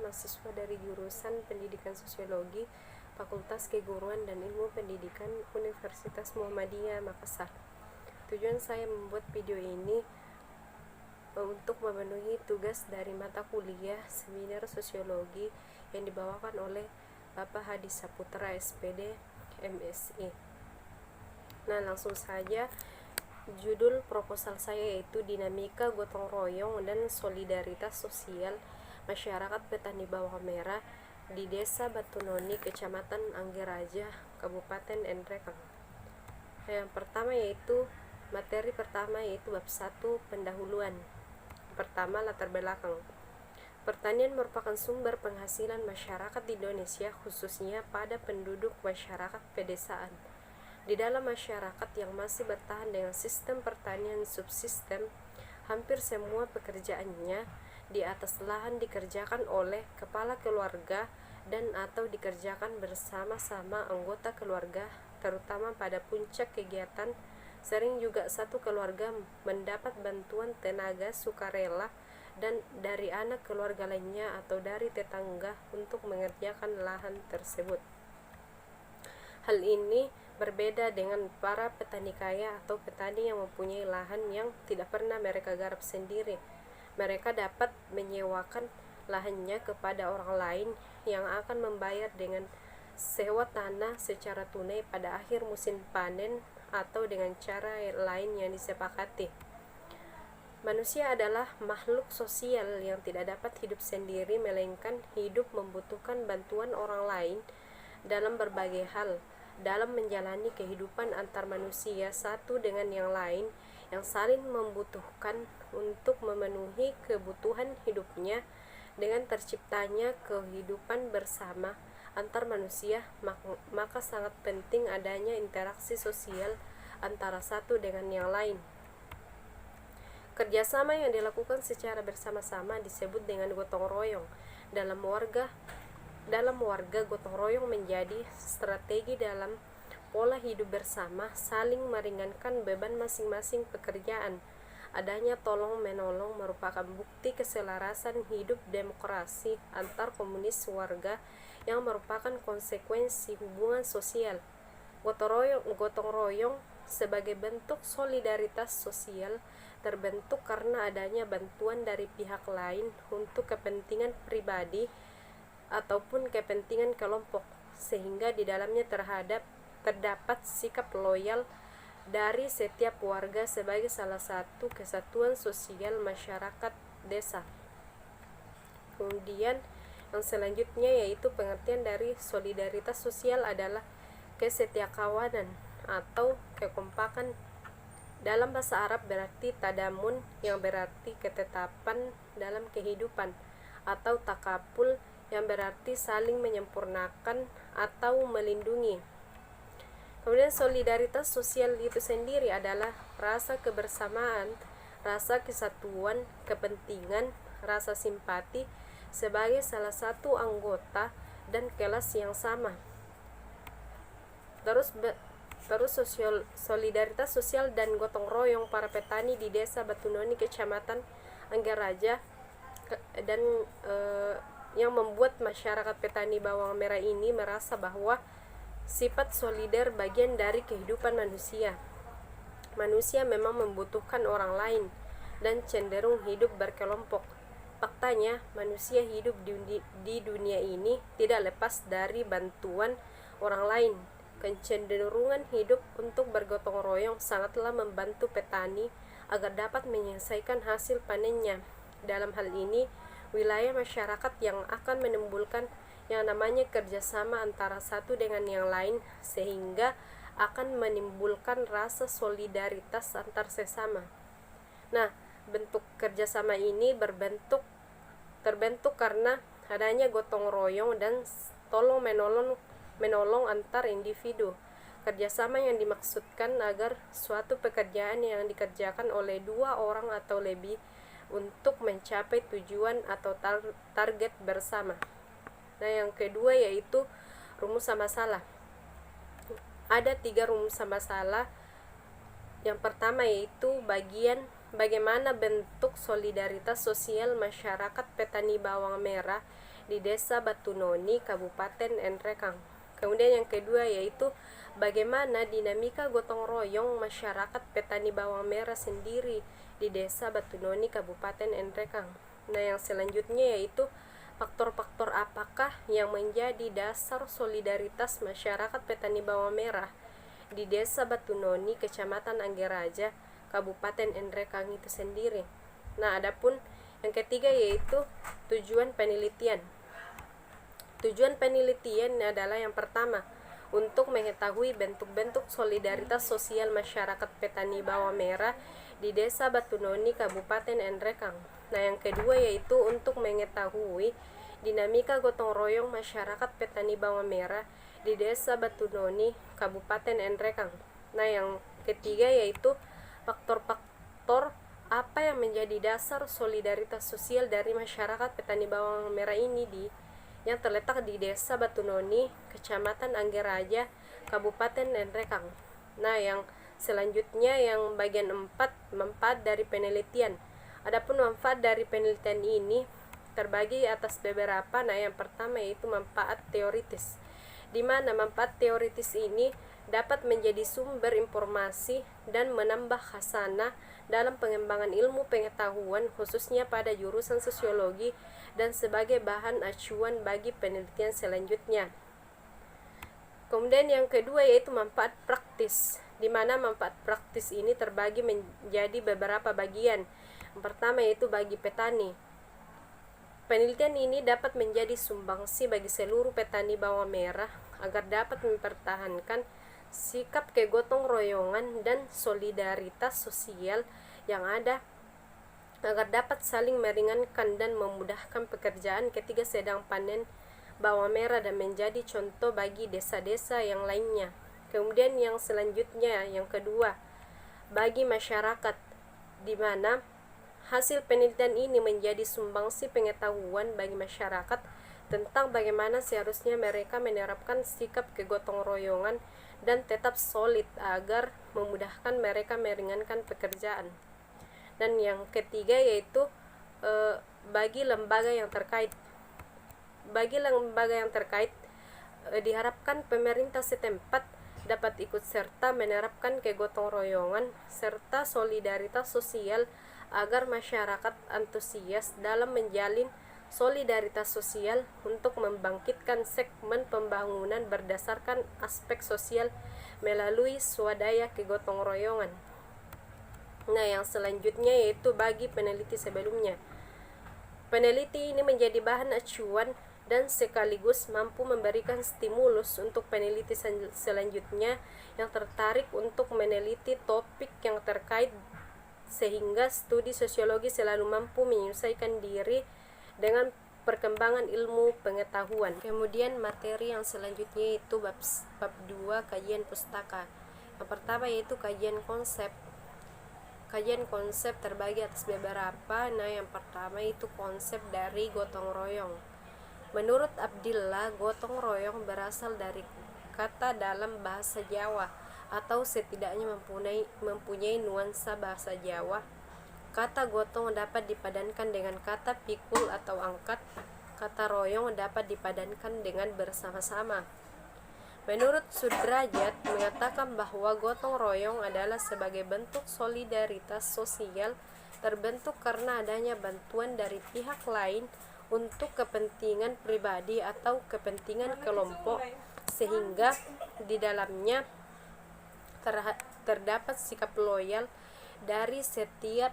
mahasiswa dari jurusan Pendidikan Sosiologi, Fakultas Keguruan dan Ilmu Pendidikan Universitas Muhammadiyah Makassar. Tujuan saya membuat video ini untuk memenuhi tugas dari mata kuliah Seminar Sosiologi yang dibawakan oleh Bapak Hadi Saputra SPD MSI. Nah, langsung saja. Judul proposal saya yaitu Dinamika Gotong Royong dan Solidaritas Sosial Masyarakat Petani Bawang Merah di Desa Batunoni, Kecamatan Anggeraja, Kabupaten Nrekang. Yang pertama yaitu materi pertama yaitu bab 1 pendahuluan. Pertama, latar belakang. Pertanian merupakan sumber penghasilan masyarakat di Indonesia, khususnya pada penduduk masyarakat pedesaan. Di dalam masyarakat yang masih bertahan dengan sistem pertanian subsisten, hampir semua pekerjaannya di atas lahan dikerjakan oleh kepala keluarga dan atau dikerjakan bersama-sama anggota keluarga, terutama pada puncak kegiatan. Sering juga satu keluarga mendapat bantuan tenaga sukarela dan dari anak keluarga lainnya atau dari tetangga untuk mengerjakan lahan tersebut. Hal ini berbeda dengan para petani kaya atau petani yang mempunyai lahan yang tidak pernah mereka garap sendiri. Mereka dapat menyewakan lahannya kepada orang lain yang akan membayar dengan sewa tanah secara tunai pada akhir musim panen atau dengan cara lain yang disepakati. Manusia adalah makhluk sosial yang tidak dapat hidup sendiri, melainkan hidup membutuhkan bantuan orang lain dalam berbagai hal. Dalam menjalani kehidupan antar manusia satu dengan yang lain yang saling membutuhkan untuk memenuhi kebutuhan hidupnya, dengan terciptanya kehidupan bersama antar manusia, maka sangat penting adanya interaksi sosial antara satu dengan yang lain. Kerjasama yang dilakukan secara bersama-sama disebut dengan gotong royong. Dalam warga, gotong royong menjadi strategi dalam pola hidup bersama, saling meringankan beban masing-masing pekerjaan. Adanya tolong-menolong merupakan bukti keselarasan hidup demokrasi antar komunitas warga yang merupakan konsekuensi hubungan sosial. Gotong royong sebagai bentuk solidaritas sosial terbentuk karena adanya bantuan dari pihak lain untuk kepentingan pribadi ataupun kepentingan kelompok, sehingga di dalamnya terdapat sikap loyal dari setiap warga sebagai salah satu kesatuan sosial masyarakat desa. Kemudian yang selanjutnya yaitu pengertian dari solidaritas sosial adalah kesetiakawanan atau kekompakan. Dalam bahasa Arab berarti tadamun, yang berarti ketetapan dalam kehidupan, atau takapul yang berarti saling menyempurnakan atau melindungi. Kemudian solidaritas sosial itu sendiri adalah rasa kebersamaan, rasa kesatuan, kepentingan, rasa simpati sebagai salah satu anggota dan kelas yang sama. Terus solidaritas sosial dan gotong royong para petani di Desa Batunoni, Kecamatan Anggeraja dan yang membuat masyarakat petani bawang merah ini merasa bahwa sifat solider bagian dari kehidupan manusia. Manusia memang membutuhkan orang lain dan cenderung hidup berkelompok. Faktanya, manusia hidup di dunia ini tidak lepas dari bantuan orang lain. Kecenderungan hidup untuk bergotong royong sangatlah membantu petani agar dapat menyelesaikan hasil panennya. Dalam hal ini, wilayah masyarakat yang akan menimbulkan yang namanya kerjasama antara satu dengan yang lain, sehingga akan menimbulkan rasa solidaritas antar sesama. Nah, bentuk kerjasama ini terbentuk karena adanya gotong royong dan tolong menolong antar individu. Kerjasama yang dimaksudkan agar suatu pekerjaan yang dikerjakan oleh dua orang atau lebih untuk mencapai tujuan atau target bersama. Nah, yang kedua yaitu rumusan masalah. Ada 3 rumusan masalah. Yang pertama yaitu bagaimana bentuk solidaritas sosial masyarakat petani bawang merah di Desa Batunoni, Kabupaten Nrekang. Kemudian yang kedua yaitu bagaimana dinamika gotong royong masyarakat petani bawang merah sendiri di Desa Batunoni, Kabupaten Nrekang. Nah, yang selanjutnya yaitu faktor-faktor apakah yang menjadi dasar solidaritas masyarakat petani bawang merah di Desa Batunoni, Kecamatan Anggeraja, Kabupaten Nrekang itu sendiri. Nah, adapun yang ketiga yaitu tujuan penelitian. Tujuan penelitian adalah yang pertama, untuk mengetahui bentuk-bentuk solidaritas sosial masyarakat petani bawang merah di Desa Batunoni, Kabupaten Nrekang. Nah, yang kedua yaitu untuk mengetahui dinamika gotong royong masyarakat petani bawang merah di Desa Batunoni, Kabupaten Nrekang. Nah, yang ketiga yaitu faktor-faktor apa yang menjadi dasar solidaritas sosial dari masyarakat petani bawang merah ini yang terletak di Desa Batunoni, Kecamatan Anggeraja, Kabupaten Nrekang. Nah, yang selanjutnya yang bagian 4, manfaat dari penelitian. Adapun manfaat dari penelitian ini terbagi atas beberapa. Nah, yang pertama yaitu manfaat teoritis, di mana manfaat teoritis ini dapat menjadi sumber informasi dan menambah khasanah dalam pengembangan ilmu pengetahuan khususnya pada jurusan sosiologi dan sebagai bahan acuan bagi penelitian selanjutnya. Kemudian yang kedua yaitu manfaat praktis, di mana manfaat praktis ini terbagi menjadi beberapa bagian. Yang pertama yaitu bagi petani. Penelitian ini dapat menjadi sumbangsi bagi seluruh petani bawang merah agar dapat mempertahankan sikap kegotong royongan dan solidaritas sosial yang ada, agar dapat saling meringankan dan memudahkan pekerjaan ketika sedang panen bawang merah dan menjadi contoh bagi desa-desa yang lainnya. Kemudian yang selanjutnya, yang kedua, bagi masyarakat, di mana hasil penelitian ini menjadi sumbangsi pengetahuan bagi masyarakat tentang bagaimana seharusnya mereka menerapkan sikap kegotong royongan dan tetap solid agar memudahkan mereka meringankan pekerjaan. Dan yang ketiga yaitu bagi lembaga yang terkait. Bagi lembaga yang terkait diharapkan pemerintah setempat dapat ikut serta menerapkan kegotong royongan serta solidaritas sosial agar masyarakat antusias dalam menjalin solidaritas sosial untuk membangkitkan segmen pembangunan berdasarkan aspek sosial melalui swadaya kegotong royongan. Nah, yang selanjutnya yaitu bagi peneliti sebelumnya. Peneliti ini menjadi bahan acuan dan sekaligus mampu memberikan stimulus untuk peneliti selanjutnya yang tertarik untuk meneliti topik yang terkait, sehingga studi sosiologi selalu mampu menyesuaikan diri dengan perkembangan ilmu pengetahuan. Kemudian materi yang selanjutnya itu bab 2 kajian pustaka. Yang pertama yaitu kajian konsep. Kajian konsep terbagi atas beberapa. Nah, yang pertama itu konsep dari gotong royong. Menurut Abdillah, gotong royong berasal dari kata dalam bahasa Jawa atau setidaknya mempunyai nuansa bahasa Jawa. Kata gotong dapat dipadankan dengan kata pikul atau angkat. Kata royong dapat dipadankan dengan bersama-sama. Menurut Sudrajat mengatakan bahwa gotong royong adalah sebagai bentuk solidaritas sosial terbentuk karena adanya bantuan dari pihak lain untuk kepentingan pribadi atau kepentingan kelompok, sehingga di dalamnya terdapat sikap loyal dari setiap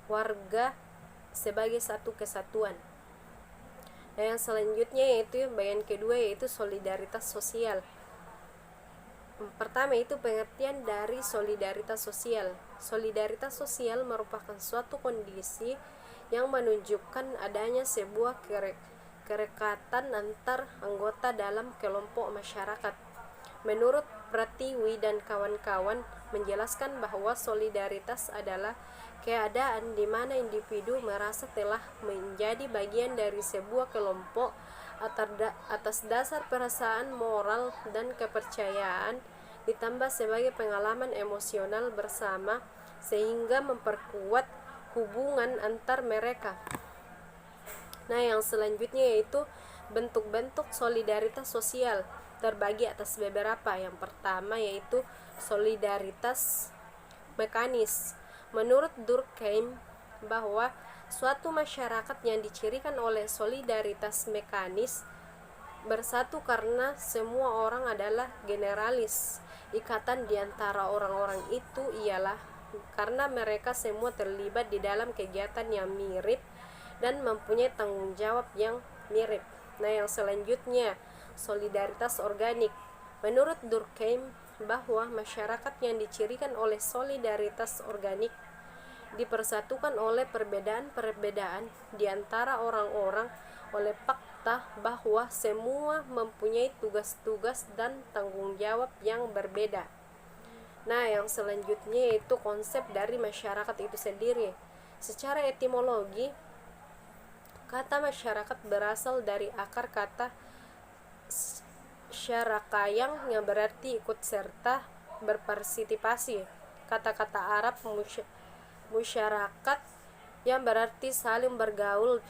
warga sebagai satu kesatuan. Nah, yang selanjutnya yaitu bagian kedua yaitu solidaritas sosial. Pertama itu pengertian dari solidaritas sosial. Solidaritas sosial merupakan suatu kondisi yang menunjukkan adanya sebuah kerekatan antar anggota dalam kelompok masyarakat. Menurut Pratiwi dan kawan-kawan menjelaskan bahwa solidaritas adalah keadaan di mana individu merasa telah menjadi bagian dari sebuah kelompok atas dasar perasaan moral dan kepercayaan ditambah sebagai pengalaman emosional bersama sehingga memperkuat hubungan antar mereka. Nah, yang selanjutnya yaitu bentuk-bentuk solidaritas sosial terbagi atas beberapa. Yang pertama yaitu solidaritas mekanis. Menurut Durkheim bahwa suatu masyarakat yang dicirikan oleh solidaritas mekanis bersatu karena semua orang adalah generalis. Ikatan di antara orang-orang itu ialah karena mereka semua terlibat di dalam kegiatan yang mirip dan mempunyai tanggung jawab yang mirip. Nah, yang selanjutnya solidaritas organik. Menurut Durkheim bahwa masyarakat yang dicirikan oleh solidaritas organik dipersatukan oleh perbedaan-perbedaan di antara orang-orang oleh fakta bahwa semua mempunyai tugas-tugas dan tanggung jawab yang berbeda. Nah, yang selanjutnya yaitu konsep dari masyarakat itu sendiri. Secara etimologi, kata masyarakat berasal dari akar kata syarakayang yang berarti ikut serta, berpartisipasi. Kata-kata Arab musyarakat yang berarti saling bergaul.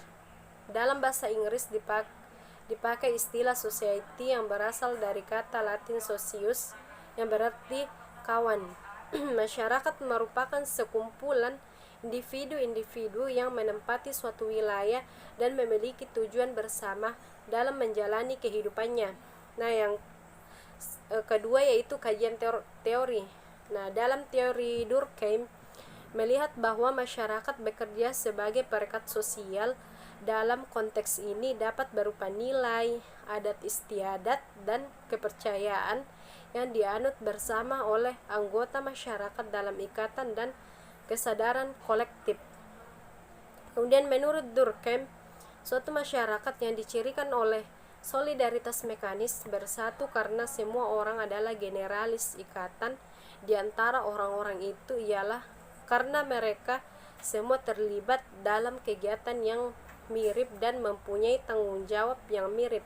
Dalam bahasa Inggris dipakai istilah society yang berasal dari kata Latin socius yang berarti kawan. Masyarakat merupakan sekumpulan individu-individu yang menempati suatu wilayah dan memiliki tujuan bersama dalam menjalani kehidupannya. Nah, yang kedua yaitu kajian teori. Nah, dalam teori Durkheim melihat bahwa masyarakat bekerja sebagai perekat sosial. Dalam konteks ini dapat berupa nilai, adat istiadat, dan kepercayaan yang dianut bersama oleh anggota masyarakat dalam ikatan dan kesadaran kolektif. Kemudian menurut Durkheim, suatu masyarakat yang dicirikan oleh solidaritas mekanis bersatu karena semua orang adalah generalis. Ikatan di antara orang-orang itu ialah karena mereka semua terlibat dalam kegiatan yang mirip dan mempunyai tanggung jawab yang mirip.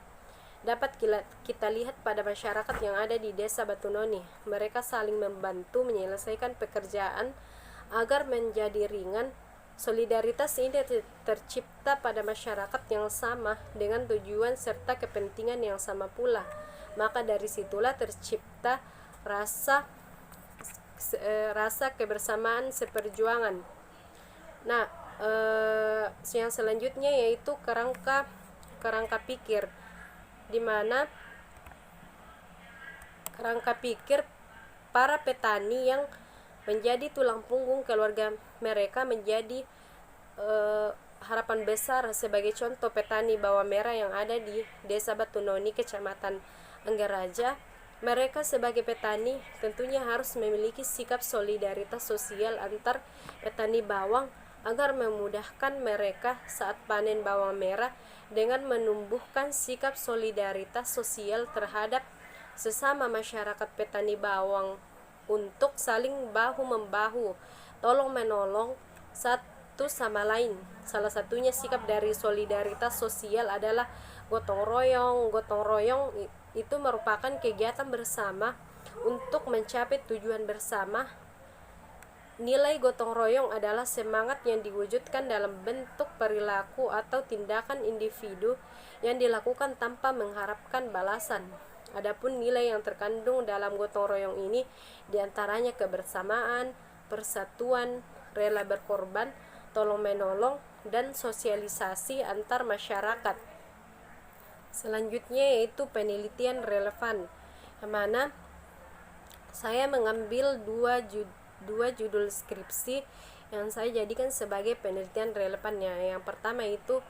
Dapat kita lihat pada masyarakat yang ada di desa Batunoni. Mereka saling membantu menyelesaikan pekerjaan agar menjadi ringan. Solidaritas ini tercipta pada masyarakat yang sama dengan tujuan serta kepentingan yang sama pula. Maka dari situlah tercipta rasa kebersamaan seperjuangan. Nah, yang selanjutnya yaitu kerangka pikir, di mana kerangka pikir para petani yang menjadi tulang punggung keluarga mereka menjadi harapan besar. Sebagai contoh, petani bawang merah yang ada di desa Batunoni, kecamatan Anggaraja, mereka sebagai petani tentunya harus memiliki sikap solidaritas sosial antar petani bawang agar memudahkan mereka saat panen bawang merah dengan menumbuhkan sikap solidaritas sosial terhadap sesama masyarakat petani bawang untuk saling bahu-membahu, tolong-menolong satu sama lain. Salah satunya sikap dari solidaritas sosial adalah gotong royong. Gotong royong itu merupakan kegiatan bersama untuk mencapai tujuan bersama. Nilai gotong royong adalah semangat yang diwujudkan dalam bentuk perilaku atau tindakan individu yang dilakukan tanpa mengharapkan balasan. Adapun nilai yang terkandung dalam gotong royong ini diantaranya kebersamaan, persatuan, rela berkorban, tolong-menolong, dan sosialisasi antar masyarakat. Selanjutnya yaitu penelitian relevan, yang mana saya mengambil dua judul skripsi yang saya jadikan sebagai penelitian relevannya. Yang pertama itu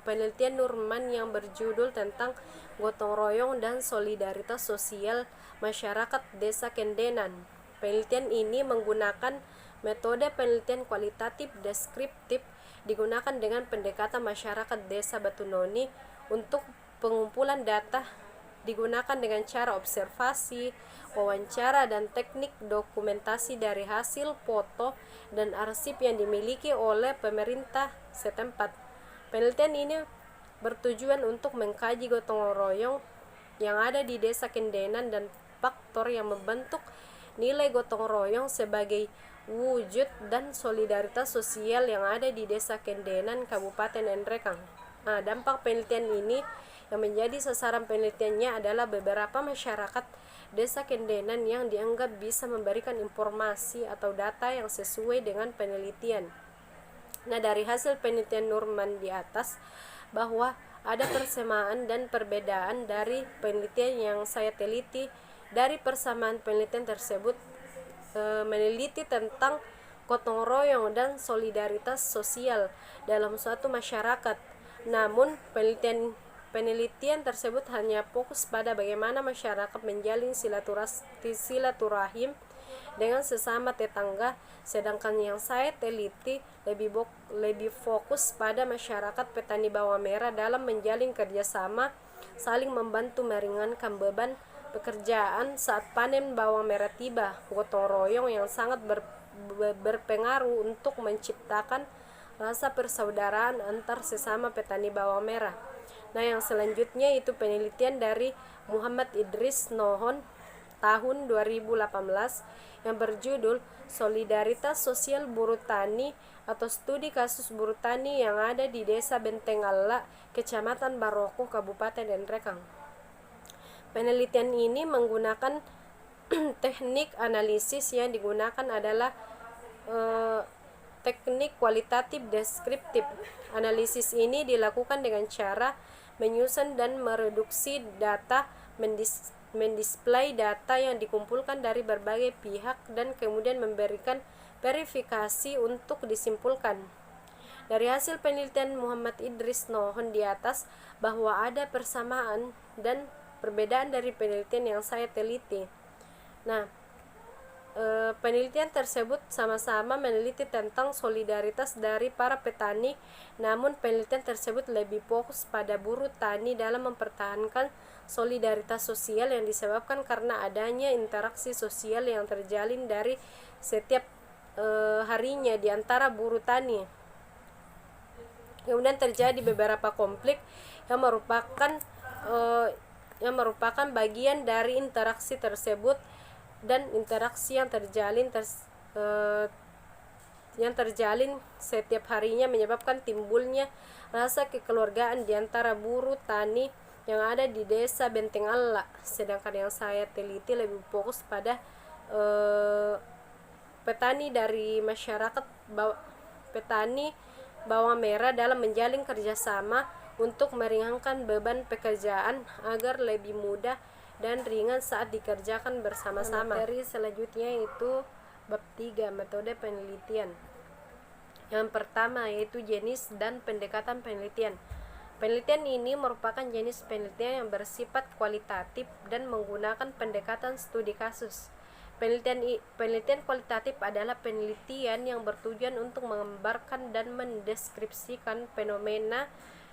penelitian Nurman yang berjudul tentang gotong royong dan solidaritas sosial masyarakat desa Kendenan. Penelitian ini menggunakan metode penelitian kualitatif deskriptif, digunakan dengan pendekatan masyarakat desa Batunoni. Untuk pengumpulan data digunakan dengan cara observasi, wawancara, dan teknik dokumentasi dari hasil foto dan arsip yang dimiliki oleh pemerintah setempat. Penelitian ini bertujuan untuk mengkaji gotong royong yang ada di desa Kendenan dan faktor yang membentuk nilai gotong royong sebagai wujud dan solidaritas sosial yang ada di Desa Kendenan, Kabupaten Nrekang. Nah, dampak penelitian ini yang menjadi sasaran penelitiannya adalah beberapa masyarakat Desa Kendenan yang dianggap bisa memberikan informasi atau data yang sesuai dengan penelitian. Nah, dari hasil penelitian Nurman di atas bahwa ada persamaan dan perbedaan dari penelitian yang saya teliti. Dari persamaan penelitian tersebut meneliti tentang gotong royong dan solidaritas sosial dalam suatu masyarakat. Namun penelitian tersebut hanya fokus pada bagaimana masyarakat menjalin silaturahim dengan sesama tetangga, sedangkan yang saya teliti lebih fokus pada masyarakat petani bawang merah dalam menjalin kerjasama, saling membantu meringankan beban pekerjaan saat panen bawang merah tiba. Gotong royong yang sangat berpengaruh untuk menciptakan rasa persaudaraan antar sesama petani bawang merah. Nah, yang selanjutnya itu penelitian dari Muhammad Idris Nohon tahun 2018 yang berjudul Solidaritas Sosial Buruh Tani atau Studi Kasus Buruh Tani yang ada di Desa Benteng Allah, Kecamatan Baroko, Kabupaten Nrekang. Penelitian ini menggunakan teknik analisis yang digunakan adalah teknik kualitatif deskriptif. Analisis ini dilakukan dengan cara menyusun dan mereduksi data, mendisplay data yang dikumpulkan dari berbagai pihak dan kemudian memberikan verifikasi untuk disimpulkan. Dari hasil penelitian Muhammad Idris Nohon di atas bahwa ada persamaan dan perbedaan dari penelitian yang saya teliti. Nah, penelitian tersebut sama-sama meneliti tentang solidaritas dari para petani, namun penelitian tersebut lebih fokus pada buruh tani dalam mempertahankan solidaritas sosial yang disebabkan karena adanya interaksi sosial yang terjalin dari setiap harinya di antara buruh tani. Kemudian terjadi beberapa konflik yang merupakan bagian dari interaksi tersebut, dan interaksi yang terjalin setiap harinya menyebabkan timbulnya rasa kekeluargaan di antara buruh tani yang ada di Desa Benteng Allah. Sedangkan yang saya teliti lebih fokus pada petani dari masyarakat petani bawang merah dalam menjalin kerjasama untuk meringankan beban pekerjaan agar lebih mudah dan ringan saat dikerjakan bersama-sama. Materi selanjutnya itu bab 3, metode penelitian. Yang pertama yaitu jenis dan pendekatan penelitian. Penelitian ini merupakan jenis penelitian yang bersifat kualitatif dan menggunakan pendekatan studi kasus. Penelitian kualitatif adalah penelitian yang bertujuan untuk menggambarkan dan mendeskripsikan fenomena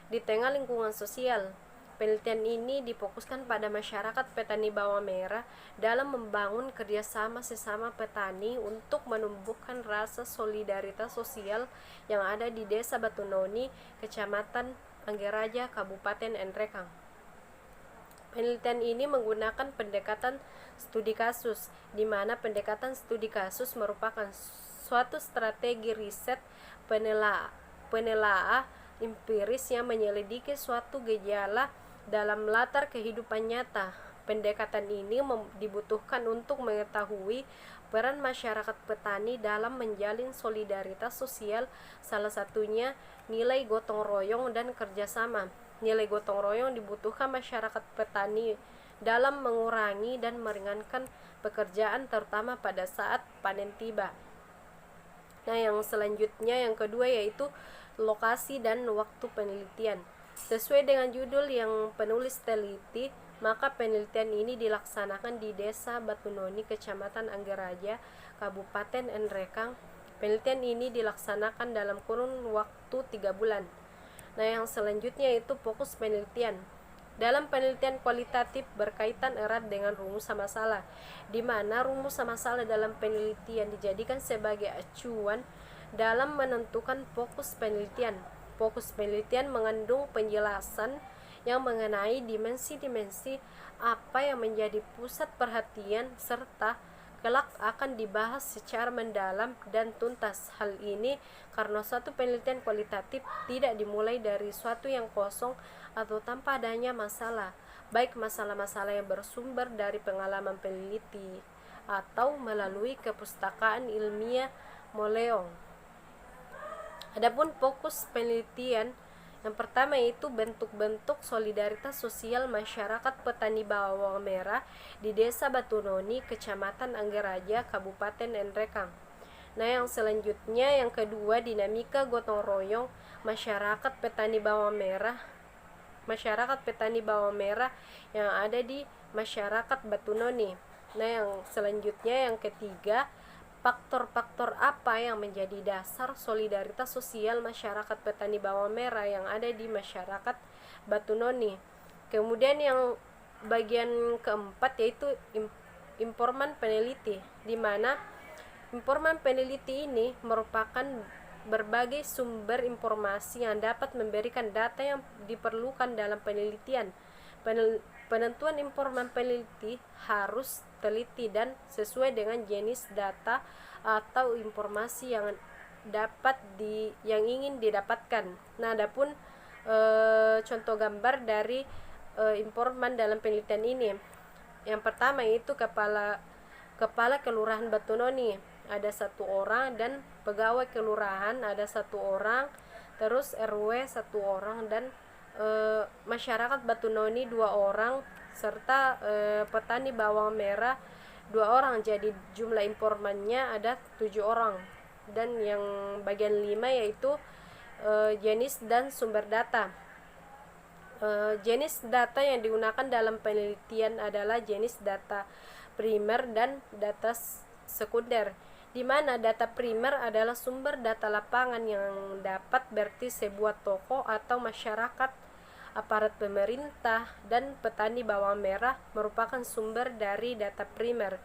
di tengah lingkungan sosial. Penelitian ini difokuskan pada masyarakat petani bawang merah dalam membangun kerjasama sesama petani untuk menumbuhkan rasa solidaritas sosial yang ada di Desa Batunoni, Kecamatan Anggeraja, Kabupaten Nrekang. Penelitian ini menggunakan pendekatan studi kasus, di mana pendekatan studi kasus merupakan suatu strategi riset penelaa empiris yang menyelidiki suatu gejala dalam latar kehidupan nyata. Pendekatan ini dibutuhkan untuk mengetahui peran masyarakat petani dalam menjalin solidaritas sosial, salah satunya nilai gotong royong dan kerjasama. Nilai gotong royong dibutuhkan masyarakat petani dalam mengurangi dan meringankan pekerjaan terutama pada saat panen tiba. Nah, yang selanjutnya yang kedua yaitu lokasi dan waktu penelitian. Sesuai dengan judul yang penulis teliti, maka penelitian ini dilaksanakan di Desa Batunoni, Kecamatan Anggeraja, Kabupaten Nrekang. Penelitian ini dilaksanakan dalam kurun waktu 3 bulan. Nah, yang selanjutnya itu fokus penelitian. Dalam penelitian kualitatif berkaitan erat dengan rumusan masalah, di mana rumusan masalah dalam penelitian dijadikan sebagai acuan dalam menentukan fokus penelitian. Fokus penelitian mengandung penjelasan yang mengenai dimensi-dimensi apa yang menjadi pusat perhatian serta kelak akan dibahas secara mendalam dan tuntas. Hal ini karena suatu penelitian kualitatif tidak dimulai dari suatu yang kosong atau tanpa adanya masalah, baik masalah-masalah yang bersumber dari pengalaman peneliti atau melalui kepustakaan ilmiah moleong. Adapun fokus penelitian yang pertama yaitu bentuk-bentuk solidaritas sosial masyarakat petani bawang merah di Desa Batunoni, Kecamatan Anggeraja, Kabupaten Nrekang. Nah, yang selanjutnya yang kedua, dinamika gotong royong masyarakat petani bawang merah yang ada di masyarakat Batunoni. Nah, yang selanjutnya yang ketiga, faktor-faktor apa yang menjadi dasar solidaritas sosial masyarakat petani bawang merah yang ada di masyarakat Batunoni. Kemudian yang bagian keempat yaitu informan peneliti, di mana informan peneliti ini merupakan berbagai sumber informasi yang dapat memberikan data yang diperlukan dalam penelitian. Penentuan informan peneliti harus teliti dan sesuai dengan jenis data atau informasi yang ingin didapatkan. Nah, adapun contoh gambar dari informan dalam penelitian ini. Yang pertama itu kepala kelurahan Batunoni ada 1 orang, dan pegawai kelurahan ada 1 orang, terus RW 1 orang, dan masyarakat Batunoni 2 orang, serta petani bawang merah 2 orang. Jadi jumlah informannya ada 7 orang. Dan yang bagian 5 yaitu jenis dan sumber data. Jenis data yang digunakan dalam penelitian adalah jenis data primer dan data sekunder, di mana data primer adalah sumber data lapangan yang dapat berarti sebuah toko atau masyarakat, aparat pemerintah, dan petani bawang merah merupakan sumber dari data primer.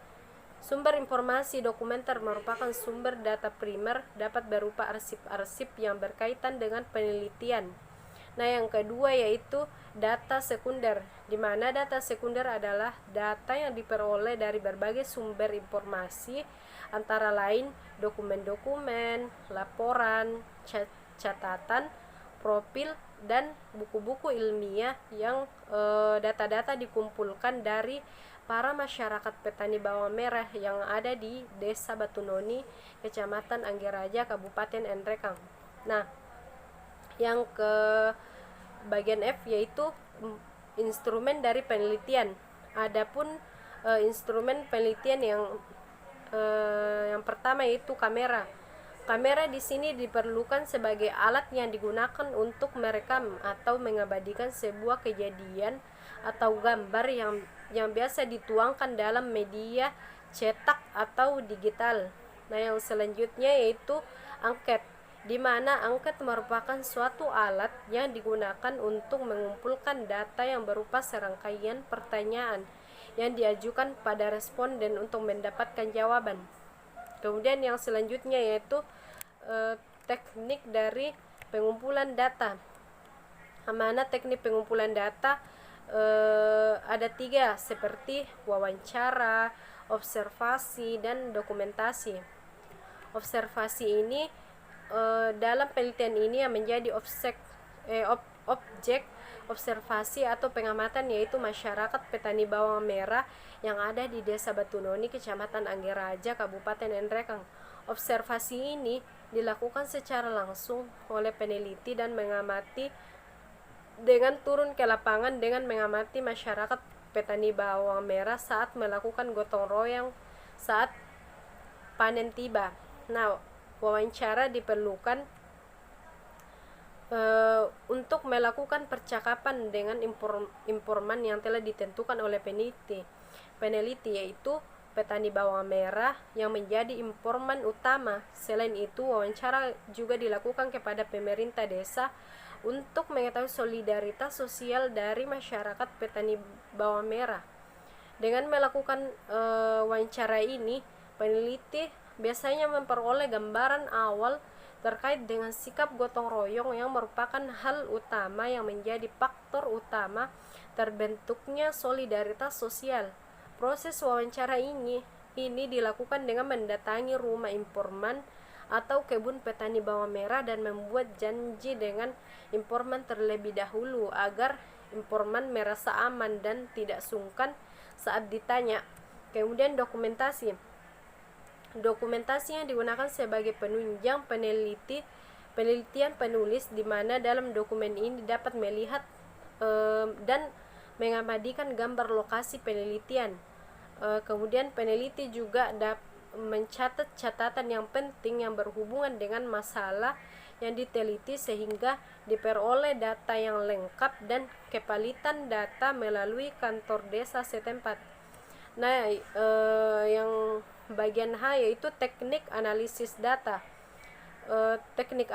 Sumber informasi dokumenter merupakan sumber data primer, dapat berupa arsip-arsip yang berkaitan dengan penelitian. Nah, yang kedua yaitu data sekunder, di mana data sekunder adalah data yang diperoleh dari berbagai sumber informasi, antara lain dokumen-dokumen, laporan, catatan, profil, dan buku-buku ilmiah yang data-data dikumpulkan dari para masyarakat petani bawang merah yang ada di Desa Batunoni, Kecamatan Anggeraja, Kabupaten Nrekang. Nah, yang ke bagian F yaitu instrumen dari penelitian. Adapun instrumen penelitian yang pertama yaitu kamera. Kamera di sini diperlukan sebagai alat yang digunakan untuk merekam atau mengabadikan sebuah kejadian atau gambar yang biasa dituangkan dalam media cetak atau digital. Nah, yang selanjutnya yaitu angket, di mana angket merupakan suatu alat yang digunakan untuk mengumpulkan data yang berupa serangkaian pertanyaan yang diajukan pada responden untuk mendapatkan jawaban. Kemudian yang selanjutnya yaitu teknik dari pengumpulan data. Mana teknik pengumpulan data ada 3, seperti wawancara, observasi, dan dokumentasi. Observasi ini dalam penelitian ini yang menjadi objek observasi atau pengamatan yaitu masyarakat petani bawang merah yang ada di Desa Batunoni, Kecamatan Anggeraja, Kabupaten Nrekang. Observasi ini dilakukan secara langsung oleh peneliti dan mengamati dengan turun ke lapangan dengan mengamati masyarakat petani bawang merah saat melakukan gotong royong saat panen tiba. Nah, wawancara diperlukan untuk melakukan percakapan dengan informan yang telah ditentukan oleh peneliti yaitu petani bawang merah yang menjadi informan utama. Selain itu, wawancara juga dilakukan kepada pemerintah desa untuk mengetahui solidaritas sosial dari masyarakat petani bawang merah. Dengan melakukan wawancara ini, peneliti biasanya memperoleh gambaran awal terkait dengan sikap gotong royong yang merupakan hal utama yang menjadi faktor utama terbentuknya solidaritas sosial. Proses wawancara ini ini dilakukan dengan mendatangi rumah informan atau kebun petani bawang merah dan membuat janji dengan informan terlebih dahulu agar informan merasa aman dan tidak sungkan saat ditanya. Kemudian dokumentasi yang digunakan sebagai penunjang penelitian penulis, di mana dalam dokumen ini dapat melihat dan mengabadikan gambar lokasi penelitian. Kemudian peneliti juga mencatat catatan yang penting yang berhubungan dengan masalah yang diteliti sehingga diperoleh data yang lengkap dan kevalitan data melalui kantor desa setempat. Nah, yang bagian H yaitu teknik analisis data. Teknik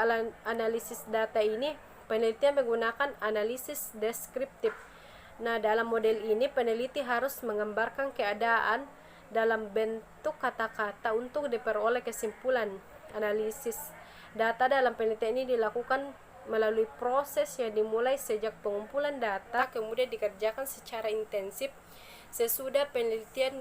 analisis data ini penelitian menggunakan analisis deskriptif. Nah, dalam model ini peneliti harus menggambarkan keadaan dalam bentuk kata-kata untuk diperoleh kesimpulan. Analisis data dalam penelitian ini dilakukan melalui proses yang dimulai sejak pengumpulan data, kemudian dikerjakan secara intensif sesudah penelitian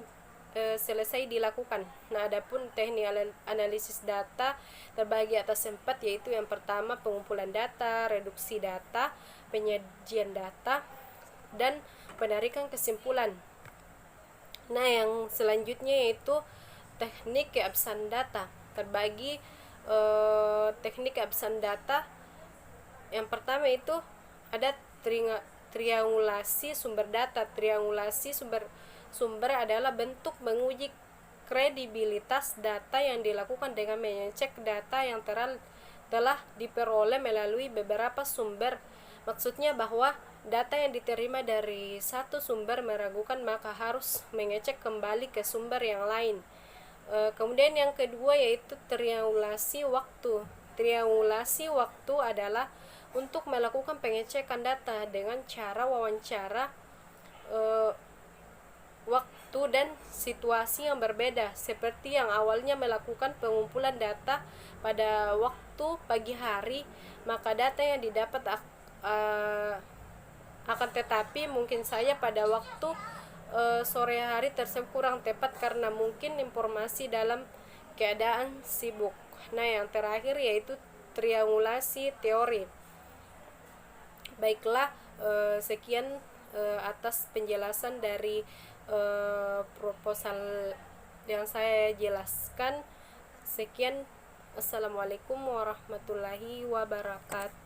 selesai dilakukan. Nah, adapun teknik analisis data terbagi atas 4, yaitu yang pertama pengumpulan data, reduksi data, penyajian data, dan penarikan kesimpulan. Nah, yang selanjutnya yaitu teknik keabsahan data. Terbagi teknik keabsahan data. Yang pertama itu ada triangulasi sumber data. Triangulasi sumber adalah bentuk menguji kredibilitas data yang dilakukan dengan mengecek data yang telah diperoleh melalui beberapa sumber. Maksudnya bahwa data yang diterima dari satu sumber meragukan, maka harus mengecek kembali ke sumber yang lain. Kemudian yang kedua yaitu triangulasi waktu. Triangulasi waktu adalah untuk melakukan pengecekan data dengan cara wawancara waktu dan situasi yang berbeda. Seperti yang awalnya melakukan pengumpulan data pada waktu pagi hari, maka data yang didapat akan tetapi mungkin saja pada waktu sore hari tersebut kurang tepat karena mungkin informasi dalam keadaan sibuk. Nah, yang terakhir yaitu triangulasi teori. Baiklah, sekian atas penjelasan dari proposal yang saya jelaskan. Sekian, assalamualaikum warahmatullahi wabarakatuh.